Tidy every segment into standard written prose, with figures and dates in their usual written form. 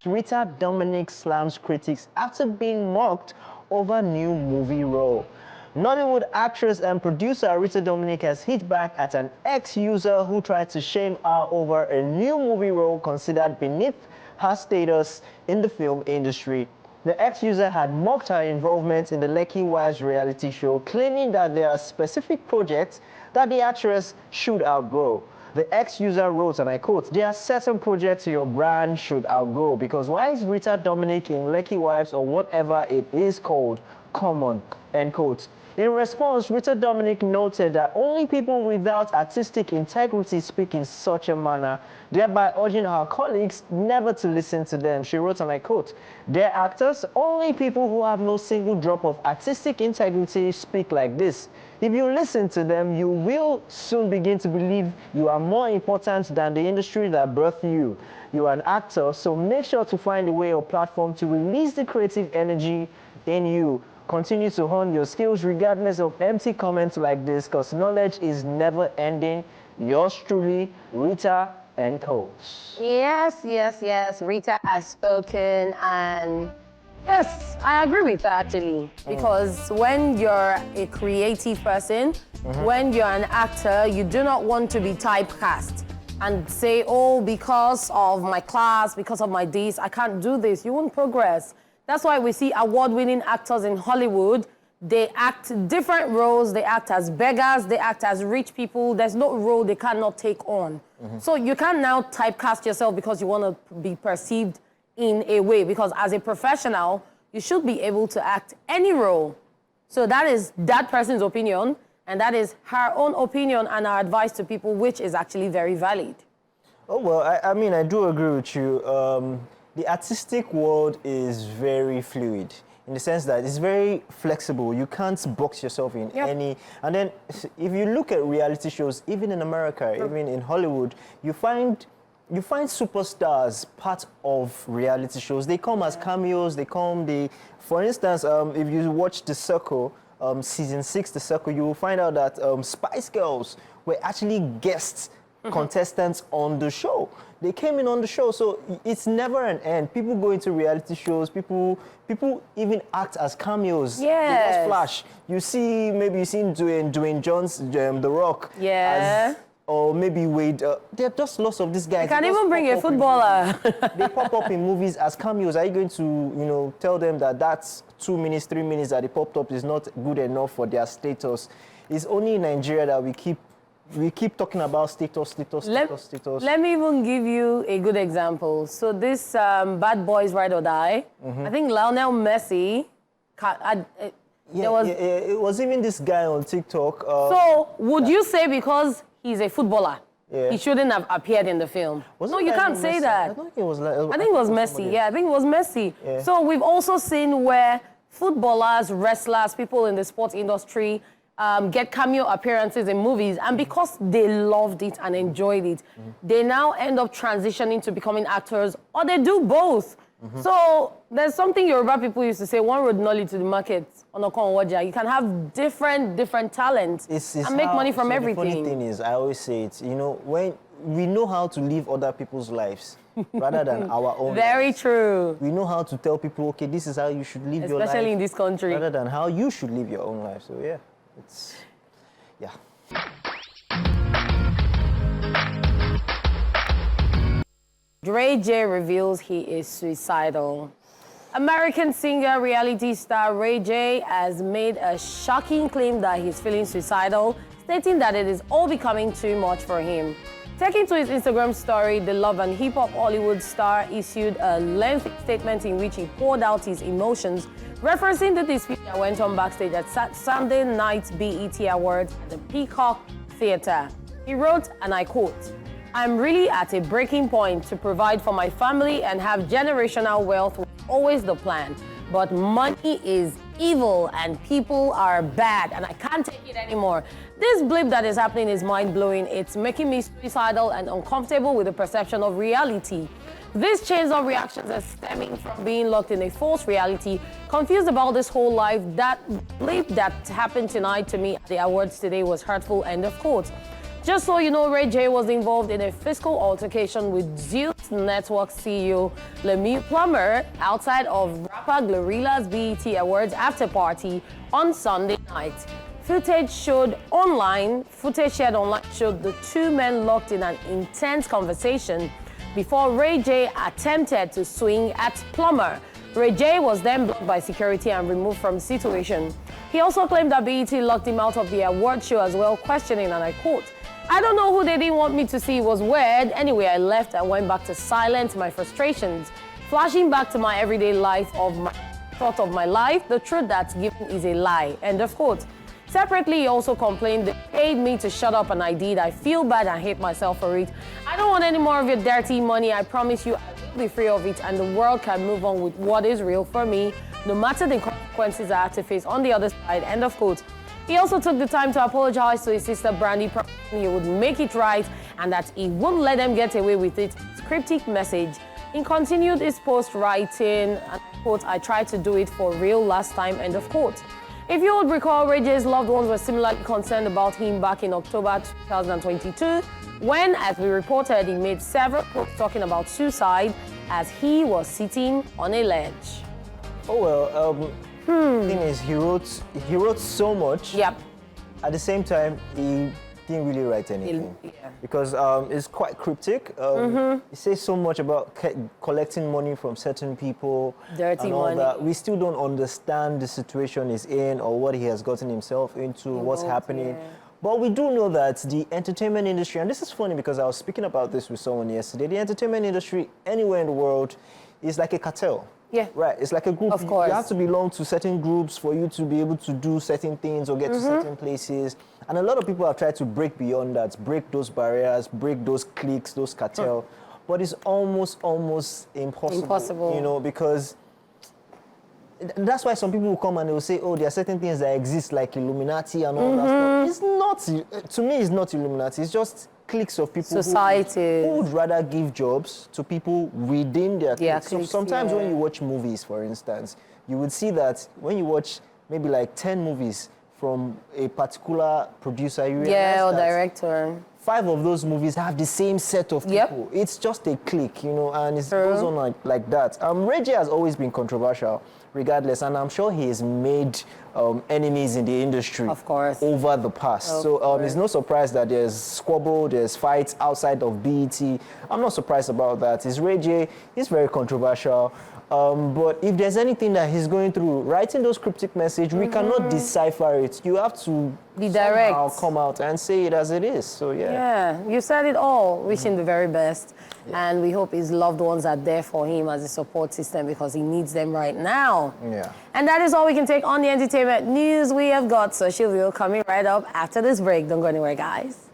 Rita Dominic slams critics after being mocked over new movie role. Nollywood actress and producer Rita Dominic has hit back at an ex-user who tried to shame her over a new movie role considered beneath her status in the film industry. The ex-user had mocked her involvement in the Lekki Wives reality show, claiming that there are specific projects that the actress should outgrow. The ex-user wrote, and I quote, "There are certain projects your brand should outgrow because why is Rita Dominic in Lekki Wives or whatever it is called common?" End quote. In response, Rita Dominic noted that only people without artistic integrity speak in such a manner, thereby urging her colleagues never to listen to them. She wrote, and I quote, "They're actors, only people who have no single drop of artistic integrity speak like this. If you listen to them, you will soon begin to believe you are more important than the industry that birthed you. You are an actor, so make sure to find a way or platform to release the creative energy in you. Continue to hone your skills regardless of empty comments like this, because knowledge is never ending. Yours truly, Rita and Co." Yes, yes, yes. Rita has spoken, and yes, I agree with that actually. Because when you're a creative person, when you're an actor, you do not want to be typecast and say, oh, because of my class, because of my this, I can't do this. You won't progress. That's why we see award-winning actors in Hollywood. They act different roles. They act as beggars. They act as rich people. There's no role they cannot take on. So you can't now typecast yourself because you want to be perceived in a way. Because as a professional, you should be able to act any role. So that is that person's opinion, and that is her own opinion and our advice to people, which is actually very valid. Oh, well, I mean, I do agree with you. The artistic world is very fluid in the sense that it's very flexible. You can't box yourself in any. And then if you look at reality shows, even in America, even in Hollywood, you find superstars part of reality shows. They come as cameos. For instance, if you watch The Circle, season 6, The Circle, you will find out that Spice Girls were actually guests. Contestants on the show. They came in on the show, so it's never an end. People go into reality shows. People even act as cameos. Yes. They Flash. You've seen Dwayne Johnson, The Rock. Yeah. Or maybe Wade. There are just lots of these guys. You can even bring a footballer. They pop up in movies as cameos. Are you going to, tell them that that's 2 minutes, 3 minutes that they popped up is not good enough for their status? It's only in Nigeria that we keep talking about status. Let me even give you a good example. So this Bad Boys Ride or Die, I think Lionel Messi, it was even this guy on TikTok. So would you say because he's a footballer, he shouldn't have appeared in the film? No, you can't say that. I think it was Messi. Yeah, I think it was Messi. Yeah. So we've also seen where footballers, wrestlers, people in the sports industry get cameo appearances in movies, and because they loved it and enjoyed it, they now end up transitioning to becoming actors, or they do both. So there's something Yoruba people used to say, one road nolly to the market, you can have different talents and make money from everything. The funny thing is, I always say it, when we know how to live other people's lives rather than our own Very lives. true. We know how to tell people, okay, this is how you should live your life. Especially in this country. Rather than how you should live your own life. So yeah. Dre J reveals he is suicidal. American singer, reality star Ray J has made a shocking claim that he's feeling suicidal, stating that it is all becoming too much for him. Taking to his Instagram story, the Love and Hip Hop Hollywood star issued a lengthy statement in which he poured out his emotions, referencing the dispute that went on backstage at Sunday night's BET Awards at the Peacock Theatre. He wrote, and I quote, "I'm really at a breaking point. To provide for my family and have generational wealth was always the plan. But money is evil and people are bad and I can't take it anymore. This blip that is happening is mind-blowing. It's making me suicidal and uncomfortable with the perception of reality. This chains of reactions are stemming from being locked in a false reality, confused about this whole life. That blip that happened tonight to me at the awards today was hurtful," end of quote. Just so you know, Ray J was involved in a physical altercation with Zeus Network CEO Lemieux Plummer outside of rapper Glorilla's BET Awards after party on Sunday night. Footage shared online showed the two men locked in an intense conversation before Ray J attempted to swing at Plummer. Ray J was then blocked by security and removed from the situation. He also claimed that BET locked him out of the award show as well, questioning, and I quote, "I don't know who they didn't want me to see. It was weird. Anyway, I left and went back to silence my frustrations, flashing back to my everyday life thought of my life. The truth that's given is a lie." End of quote. Separately, he also complained they paid me to shut up and I did. I feel bad and hate myself for it. I don't want any more of your dirty money. I promise you I will be free of it and the world can move on with what is real for me, no matter the consequences I have to face on the other side. End of quote. He also took the time to apologize to his sister Brandy, promising he would make it right and that he wouldn't let them get away with it. Cryptic message. He continued his post writing, and quote, "I tried to do it for real last time," end of quote. If you would recall, Ray J's loved ones were similarly concerned about him back in October 2022, when, as we reported, he made several posts talking about suicide as he was sitting on a ledge. Oh well, the thing is, he wrote so much. Yep. At the same time, he didn't really write anything. Because it's quite cryptic. He says so much about collecting money from certain people. Dirty and all money. that. We still don't understand the situation he's in or what he has gotten himself into, what's happening. Yeah. But we do know that the entertainment industry, and this is funny because I was speaking about this with someone yesterday, the entertainment industry anywhere in the world is like a cartel. Yeah. Right, it's like a group. Of course. You have to belong to certain groups for you to be able to do certain things or get to certain places. And a lot of people have tried to break beyond that, break those barriers, break those cliques, those cartel. But it's almost impossible. You know, because that's why some people will come and they will say, oh, there are certain things that exist like Illuminati and all that stuff. It's not, to me, it's not Illuminati. It's just cliques of people who would rather give jobs to people within their cliques. So sometimes when you watch movies, for instance, you would see that when you watch maybe like 10 movies from a particular producer, you realize or that director. 5 of those movies have the same set of people. It's just a clique, you know, and it goes on like that. Ray J has always been controversial, regardless, and I'm sure he has made enemies in the industry over the past. So it's no surprise that there's squabble, there's fights outside of BET. I'm not surprised about that. It's Ray J, he's very controversial. But if there's anything that he's going through, writing those cryptic messages, we cannot decipher it. You have to be direct. Come out and say it as it is. So yeah, you said it all. Wish him the very best, and we hope his loved ones are there for him as a support system because he needs them right now. Yeah. And that is all we can take on the entertainment news. We have got Social View coming right up after this break. Don't go anywhere, guys.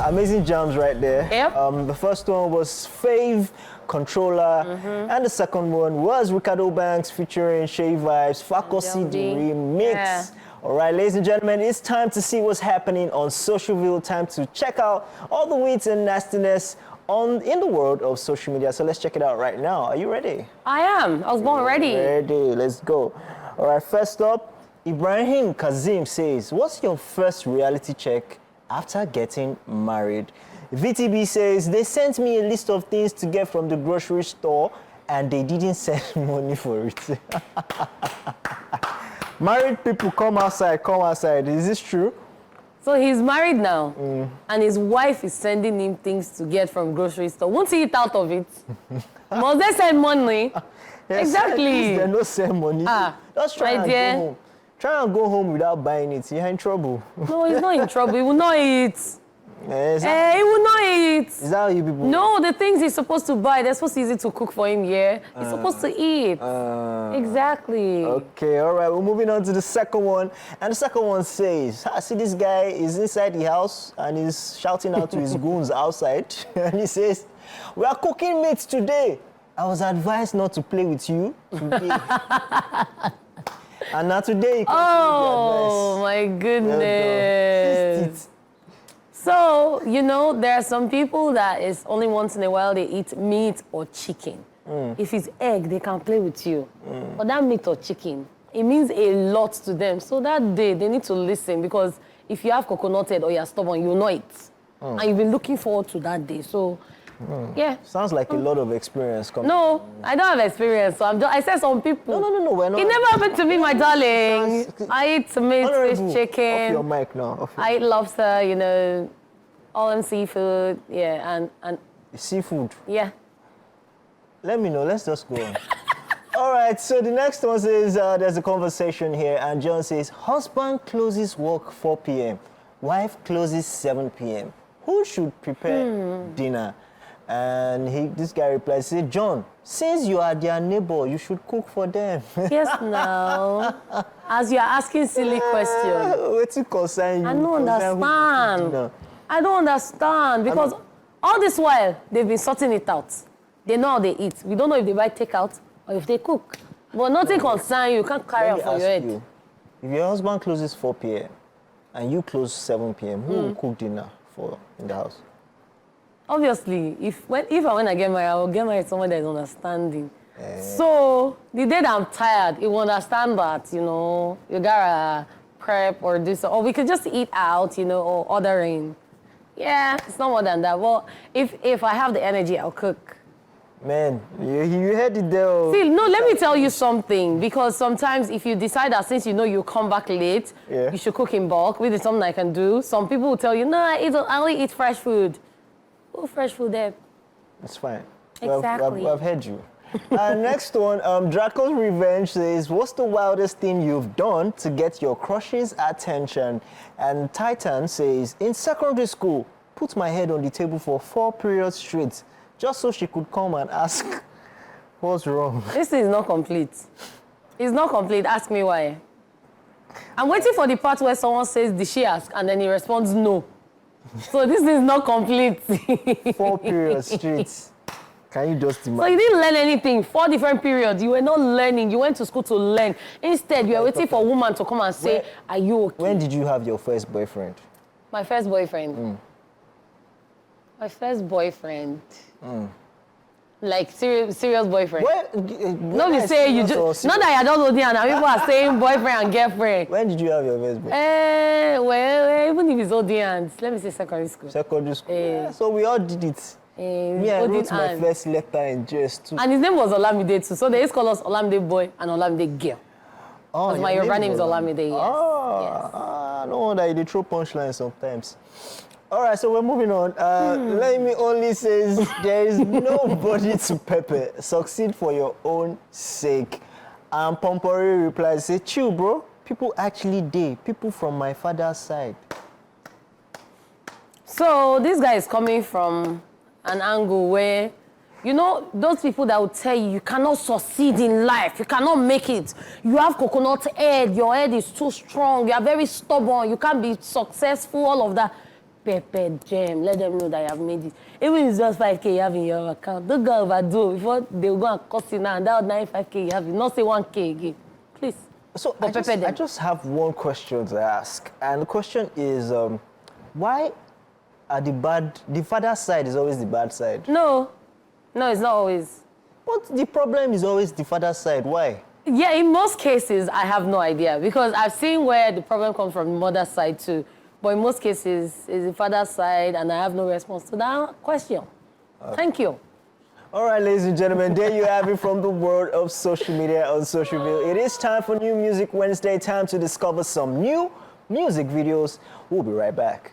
Amazing jams right there. Yep. The first one was Fave, Controller, and the second one was Ricardo Banks featuring Shay Vibes, Fakosi the remix. All right, ladies and gentlemen, it's time to see what's happening on Socialville. Time to check out all the weeds and nastiness in the world of social media. So let's check it out right now. Are you ready? I am. I was born ready. Ready. Let's go. All right, first up, Ibrahim Kazim says, what's your first reality check after getting married? VTB says, they sent me a list of things to get from the grocery store and they didn't send money for it. Married people, come outside, come outside. Is this true? So he's married now, and his wife is sending him things to get from grocery store. Won't he eat out of it? Must they send money? Yes, exactly. They don't send money. Just try and go home. Try and go home without buying it. You're in trouble. No, he's not in trouble. He will not eat. He will not eat. Is that how you people? No, the things he's supposed to buy, they're supposed to use it to cook for him, He's supposed to eat. Exactly. Okay, all right. We're moving on to the second one. And the second one says, I see this guy is inside the house and he's shouting out to his goons outside. And he says, we are cooking meat today. I was advised not to play with you today. And now today, oh my goodness. So, you know, there are some people that is only once in a while they eat meat or chicken. If it's egg, they can play with you. But that meat or chicken, it means a lot to them. So that day, they need to listen, because if you have coconut head or you're stubborn, you know it. And you've been looking forward to that day. So, yeah. Sounds like a lot of experience. No, I don't have experience. So I said some people. No, we're not. It never happened to me, my darling. I eat meat, fish, chicken. Off your mic now. I eat lobster, you know, all in seafood. Yeah, and seafood. Yeah. Let me know. Let's just go on. All right, so the next one says there's a conversation here, and John says, husband closes work 4 p.m., wife closes 7 p.m. Who should prepare dinner? And this guy replies, say, John, since you are their neighbor, you should cook for them. Yes, no. As you are asking silly questions. What's it concern you? I don't understand. I don't understand, because all this while, they've been sorting it out. They know how they eat. We don't know if they buy takeout or if they cook. But nothing concerns you. You can't carry on for your head. You, if your husband closes 4 p.m. and you close 7 p.m., who will cook dinner for in the house? Obviously, if and when I get married, I will get married to someone that is understanding. So the day that I'm tired, he will understand that, you know, you gotta prep or do so. Or we could just eat out, you know, or ordering. Yeah, it's not more than that. Well, if I have the energy, I'll cook. Man, you heard it there. See, no, let me tell you something. Because sometimes if you decide that since you know you come back late, you should cook in bulk, which is something I can do. Some people will tell you, no, I only eat fresh food. Oh, fresh food there. It's fine. Exactly. I've heard you. Next one, Draco's Revenge says, what's the wildest thing you've done to get your crush's attention? And Titan says, in secondary school, put my head on the table for 4 periods straight, just so she could come and ask, what's wrong? This is not complete. It's not complete. Ask me why. I'm waiting for the part where someone says, did she ask? And then he responds, no. So this is not complete. 4 periods straight. Can you just imagine? So you didn't learn anything. 4 different periods. You were not learning. You went to school to learn. Instead, you were waiting for a woman to come and say, are you okay? When did you have your first boyfriend? My first boyfriend? My first boyfriend? Like serious boyfriend? No, you say you just... Not that you're not holding and people are saying boyfriend and girlfriend. When did you have your first boyfriend? Well, even if it's holding hands, let me say secondary school. Secondary school? Yeah, so we all did it. Me, I wrote my first letter in JS too. And his name was Olamide too. So they used to call us Olamide boy and Olamide girl. Oh, my Yoruba name is Olamide, yes. No wonder you throw punchlines sometimes. All right, so we're moving on. Let me only says there is nobody to pepper. Succeed for your own sake. And Pompori replies, say, chill, bro. People actually did. People from my father's side. So this guy is coming from an angle where, you know, those people that will tell you you cannot succeed in life, you cannot make it. You have coconut head, your head is too strong, you are very stubborn, you can't be successful, all of that. Pepper gem, let them know that you have made it. Even if it's just 5K you have in your account, don't go overdo before they will go and cost you now, and that 95K you have, not say 1K again. Please. So I just have one question to ask. And the question is, why are the father's side is always the bad side? No, it's not always. But the problem is always the father's side. Why? Yeah, in most cases, I have no idea. Because I've seen where the problem comes from the mother's side too. But in most cases, it's the father's side, and I have no response to that question. Thank you. All right, ladies and gentlemen, there you have it from the world of social media on Socialville. It is time for New Music Wednesday, time to discover some new music videos. We'll be right back.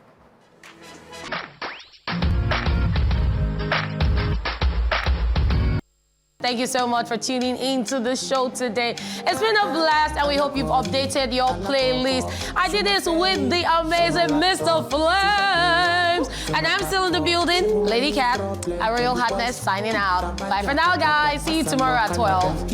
Thank you so much for tuning into the show today. It's been a blast, and we hope you've updated your playlist. I did this with the amazing Mr. Flames. And I'm still in the building, Lady Cat, a Royal Hotness signing out. Bye for now, guys. See you tomorrow at 12.